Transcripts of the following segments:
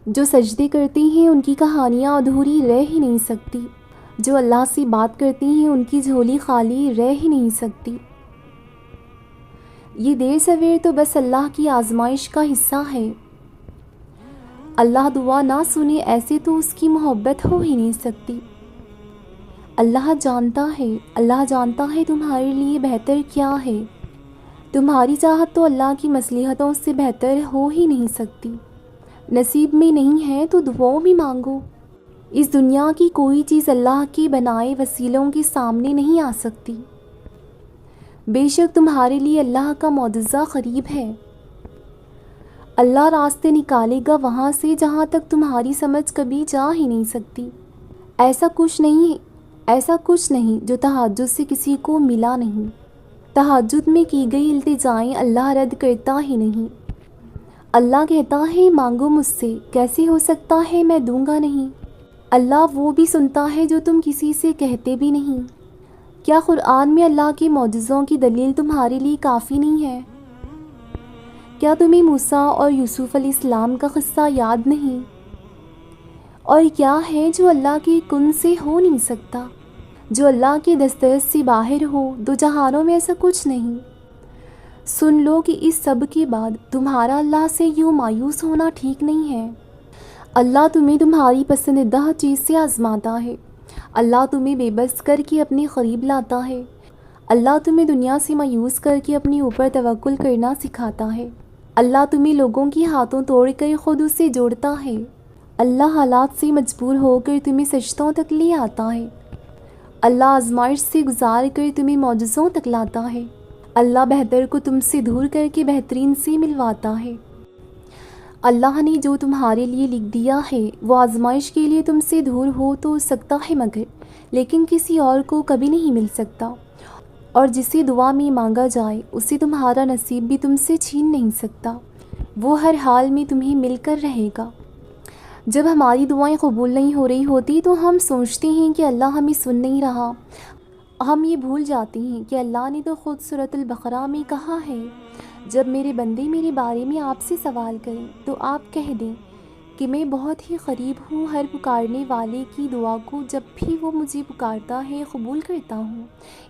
جو سجدے کرتے ہیں ان کی کہانیاں ادھوری رہ ہی نہیں سکتی، جو اللہ سے بات کرتی ہیں ان کی جھولی خالی رہ ہی نہیں سکتی۔ یہ دیر سویر تو بس اللہ کی آزمائش کا حصہ ہے۔ اللہ دعا نہ سنے ایسے تو اس کی محبت ہو ہی نہیں سکتی۔ اللہ جانتا ہے تمہارے لیے بہتر کیا ہے۔ تمہاری چاہت تو اللہ کی مصلحتوں سے بہتر ہو ہی نہیں سکتی۔ نصیب میں نہیں ہے تو دعاؤں بھی مانگو۔ اس دنیا کی کوئی چیز اللہ کے بنائے وسیلوں کے سامنے نہیں آ سکتی۔ بے شک تمہارے لیے اللہ کا معجزہ قریب ہے۔ اللہ راستے نکالے گا وہاں سے جہاں تک تمہاری سمجھ کبھی جا ہی نہیں سکتی۔ ایسا کچھ نہیں جو تہجد سے کسی کو ملا نہیں۔ تہجد میں کی گئی التجائیں اللہ رد کرتا ہی نہیں۔ اللہ کہتا ہے مانگو مجھ سے، کیسے ہو سکتا ہے میں دوں گا نہیں۔ اللہ وہ بھی سنتا ہے جو تم کسی سے کہتے بھی نہیں۔ کیا قرآن میں اللہ کے معجزوں کی دلیل تمہارے لیے کافی نہیں ہے؟ کیا تمہیں موسیٰ اور یوسف علیہ السلام کا قصہ یاد نہیں؟ اور کیا ہے جو اللہ کے کن سے ہو نہیں سکتا، جو اللہ کے دسترس سے باہر ہو؟ دو جہانوں میں ایسا کچھ نہیں۔ سن لو کہ اس سب کے بعد تمہارا اللہ سے یوں مایوس ہونا ٹھیک نہیں ہے۔ اللہ تمہیں تمہاری پسندیدہ چیز سے آزماتا ہے۔ اللہ تمہیں بے بس کر کے اپنے قریب لاتا ہے۔ اللہ تمہیں دنیا سے مایوس کر کے اپنے اوپر توکل کرنا سکھاتا ہے۔ اللہ تمہیں لوگوں کے ہاتھوں توڑ کر خود اس سے جوڑتا ہے۔ اللہ حالات سے مجبور ہو کر تمہیں سجدوں تک لے آتا ہے۔ اللہ آزمائش سے گزار کر تمہیں معجزوں تک لاتا ہے۔ اللہ بہتر کو تم سے دور کر کے بہترین سے ملواتا ہے۔ اللہ نے جو تمہارے لیے لکھ دیا ہے وہ آزمائش کے لیے تم سے دور ہو تو سکتا ہے مگر، لیکن کسی اور کو کبھی نہیں مل سکتا، اور جسے دعا میں مانگا جائے اسے تمہارا نصیب بھی تم سے چھین نہیں سکتا۔ وہ ہر حال میں تمہیں مل کر رہے گا۔ جب ہماری دعائیں قبول نہیں ہو رہی ہوتی تو ہم سوچتے ہیں کہ اللہ ہمیں سن نہیں رہا۔ ہم یہ بھول جاتے ہیں کہ اللہ نے تو خود سورۃ البقرہ میں کہا ہے، جب میرے بندے میرے بارے میں آپ سے سوال کریں تو آپ کہہ دیں کہ میں بہت ہی قریب ہوں ہر پکارنے والے کی دعا کو، جب بھی وہ مجھے پکارتا ہے قبول کرتا ہوں۔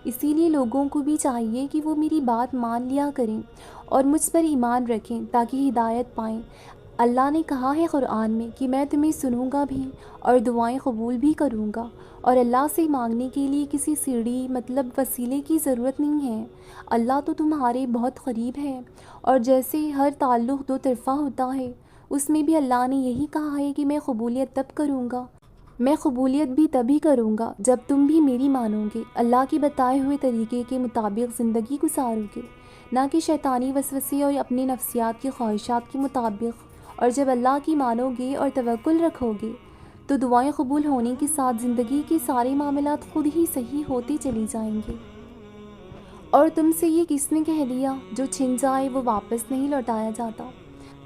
اسی لیے لوگوں کو بھی چاہیے کہ وہ میری بات مان لیا کریں اور مجھ پر ایمان رکھیں تاکہ ہدایت پائیں۔ اللہ نے کہا ہے قرآن میں کہ میں تمہیں سنوں گا بھی اور دعائیں قبول بھی کروں گا، اور اللہ سے مانگنے کے لیے کسی سیڑھی مطلب وسیلے کی ضرورت نہیں ہے۔ اللہ تو تمہارے بہت قریب ہے، اور جیسے ہر تعلق دو طرفہ ہوتا ہے، اس میں بھی اللہ نے یہی کہا ہے کہ میں قبولیت تب کروں گا، میں قبولیت بھی تبھی کروں گا جب تم بھی میری مانو گے، اللہ کے بتائے ہوئے طریقے کے مطابق زندگی گزارو گے، نہ کہ شیطانی وسوسے اور اپنے نفسیات کی خواہشات کے مطابق۔ اور جب اللہ کی مانو گے اور توکل رکھو گے تو دعائیں قبول ہونے کے ساتھ زندگی کے سارے معاملات خود ہی صحیح ہوتے چلی جائیں گے۔ اور تم سے یہ کس نے کہہ دیا، جو چھن جائے وہ واپس نہیں لوٹایا جاتا؟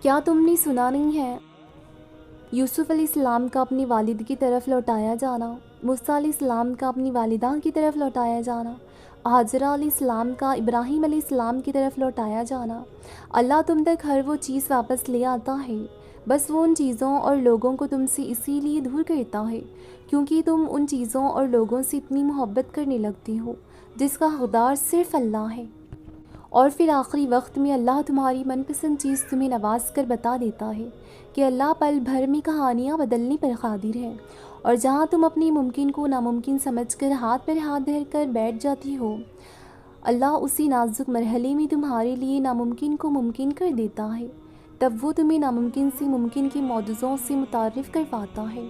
کیا تم نے سنا نہیں ہے یوسف علیہ السلام کا اپنے والد کی طرف لوٹایا جانا، موسیٰ علیہ السلام کا اپنی والدہ کی طرف لوٹایا جانا، ہاجرہ علیہ السلام کا ابراہیم علیہ السلام کی طرف لوٹایا جانا؟ اللہ تم تک ہر وہ چیز واپس لے آتا ہے، بس وہ ان چیزوں اور لوگوں کو تم سے اسی لیے دور کرتا ہے کیونکہ تم ان چیزوں اور لوگوں سے اتنی محبت کرنے لگتے ہو جس کا حقدار صرف اللہ ہے، اور پھر آخری وقت میں اللہ تمہاری من پسند چیز تمہیں نواز کر بتا دیتا ہے کہ اللہ پل بھر میں کہانیاں بدلنے پر قادر ہے، اور جہاں تم اپنے ممکن کو ناممکن سمجھ کر ہاتھ پر ہاتھ دھر کر بیٹھ جاتی ہو، اللہ اسی نازک مرحلے میں تمہارے لیے ناممکن کو ممکن کر دیتا ہے، تب وہ تمہیں ناممکن سے ممکن کے معجزوں سے متعارف کرواتا ہے۔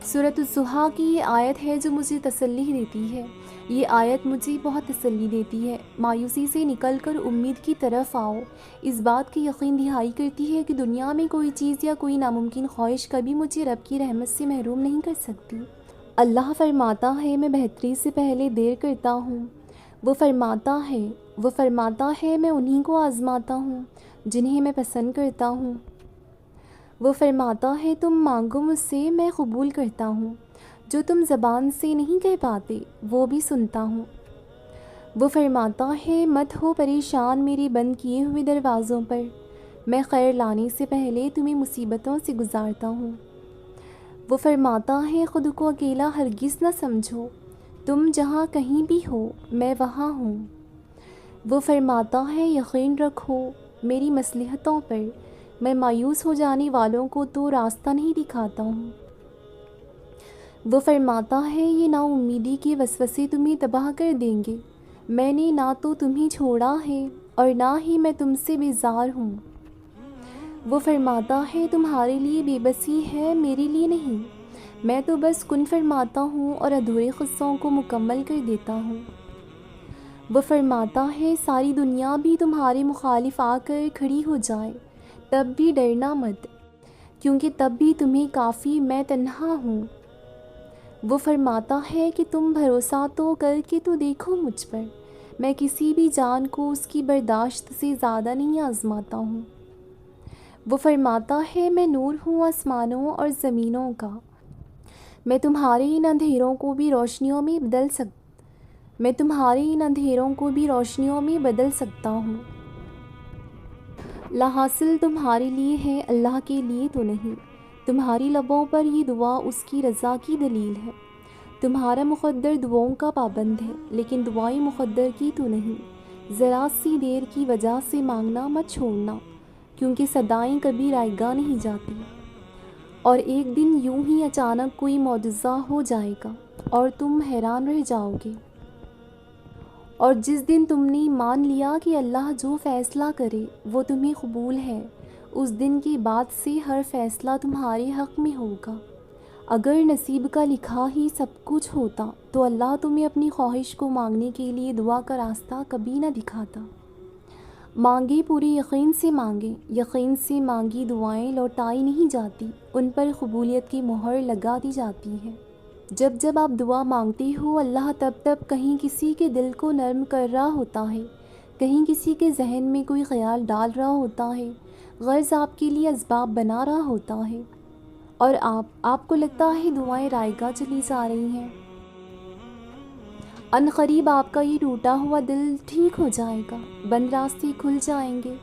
سورۃ الضحیٰ کی یہ آیت ہے جو مجھے تسلی دیتی ہے، یہ آیت مجھے بہت تسلی دیتی ہے۔ مایوسی سے نکل کر امید کی طرف آؤ، اس بات کی یقین دہانی کرتی ہے کہ دنیا میں کوئی چیز یا کوئی ناممکن خواہش کبھی مجھے رب کی رحمت سے محروم نہیں کر سکتی۔ اللہ فرماتا ہے میں بہتری سے پہلے دیر کرتا ہوں، وہ فرماتا ہے میں انہی کو آزماتا ہوں جنہیں میں پسند کرتا ہوں۔ وہ فرماتا ہے تم مانگو مجھ سے میں قبول کرتا ہوں، جو تم زبان سے نہیں کہہ پاتے وہ بھی سنتا ہوں۔ وہ فرماتا ہے مت ہو پریشان میرے بند کیے ہوئے دروازوں پر، میں خیر لانے سے پہلے تمہیں مصیبتوں سے گزارتا ہوں۔ وہ فرماتا ہے خود کو اکیلا ہرگز نہ سمجھو، تم جہاں کہیں بھی ہو میں وہاں ہوں۔ وہ فرماتا ہے یقین رکھو میری مصلحتوں پر، میں مایوس ہو جانے والوں کو تو راستہ نہیں دکھاتا ہوں۔ وہ فرماتا ہے یہ نا امیدی کے وسوسے تمہیں تباہ کر دیں گے، میں نے نہ تو تمہیں چھوڑا ہے اور نہ ہی میں تم سے بیزار ہوں۔ وہ فرماتا ہے تمہارے لیے بے بسی ہے، میرے لیے نہیں، میں تو بس کن فرماتا ہوں اور ادھورے قصوں کو مکمل کر دیتا ہوں۔ وہ فرماتا ہے ساری دنیا بھی تمہارے مخالف آ کر کھڑی ہو جائے تب بھی ڈرنا مت، کیونکہ تب بھی تمہیں کافی میں تنہا ہوں۔ وہ فرماتا ہے کہ تم بھروسہ تو کر کے تو دیکھو مجھ پر، میں کسی بھی جان کو اس کی برداشت سے زیادہ نہیں آزماتا ہوں۔ وہ فرماتا ہے میں نور ہوں آسمانوں اور زمینوں کا، میں تمہارے ان اندھیروں کو بھی روشنیوں میں بدل سکتا ہوں۔ لا حاصل تمہارے لیے ہے اللہ کے لیے تو نہیں، تمہاری لبوں پر یہ دعا اس کی رضا کی دلیل ہے۔ تمہارا مقدر دعاؤں کا پابند ہے لیکن دعائیں مقدر کی تو نہیں، ذرا سی دیر کی وجہ سے مانگنا مت چھوڑنا، کیونکہ صدائیں کبھی رائے گاہ نہیں جاتی، اور ایک دن یوں ہی اچانک کوئی معجزہ ہو جائے گا اور تم حیران رہ جاؤ گے۔ اور جس دن تم نے مان لیا کہ اللہ جو فیصلہ کرے وہ تمہیں قبول ہے، اس دن کے بعد سے ہر فیصلہ تمہارے حق میں ہوگا۔ اگر نصیب کا لکھا ہی سب کچھ ہوتا تو اللہ تمہیں اپنی خواہش کو مانگنے کے لیے دعا کا راستہ کبھی نہ دکھاتا۔ مانگے پورے یقین سے مانگے، یقین سے مانگی دعائیں لوٹائی نہیں جاتی، ان پر قبولیت کی مہر لگا دی جاتی ہے۔ جب آپ دعا مانگتے ہو اللہ تب کہیں کسی کے دل کو نرم کر رہا ہوتا ہے، کہیں کسی کے ذہن میں کوئی خیال ڈال رہا ہوتا ہے، غرض آپ کے لیے اسباب بنا رہا ہوتا ہے، اور آپ کو لگتا ہے دعائیں رائے گاہ چلی جا رہی ہیں۔ ان قریب آپ کا یہ ٹوٹا ہوا دل ٹھیک ہو جائے گا، بند راستے کھل جائیں گے،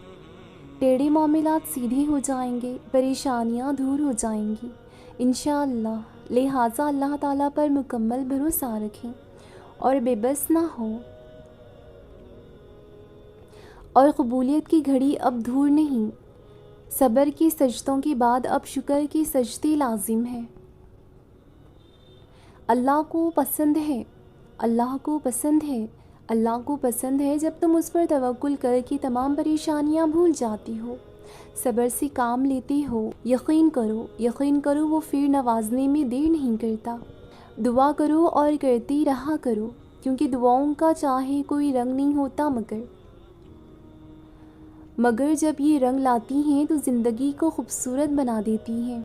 ٹیڑھے معاملات سیدھے ہو جائیں گے، پریشانیاں دور ہو جائیں گی انشاءاللہ۔ لہٰذا اللہ تعالیٰ پر مکمل بھروسہ رکھیں اور بے بس نہ ہوں، اور قبولیت کی گھڑی اب دور نہیں، صبر کے سجدوں کے بعد اب شکر کے سجدے لازم ہیں۔ اللہ کو پسند ہے، اللہ کو پسند ہے، اللہ کو پسند ہے جب تم اس پر توکل کر کے تمام پریشانیاں بھول جاتی ہو، صبر سے کام لیتے ہو، یقین کرو وہ پھر نوازنے میں دیر نہیں کرتا۔ دعا کرو اور کرتے رہا کرو، کیونکہ دعاؤں کا چاہے کوئی رنگ نہیں ہوتا مگر جب یہ رنگ لاتی ہیں تو زندگی کو خوبصورت بنا دیتی ہیں۔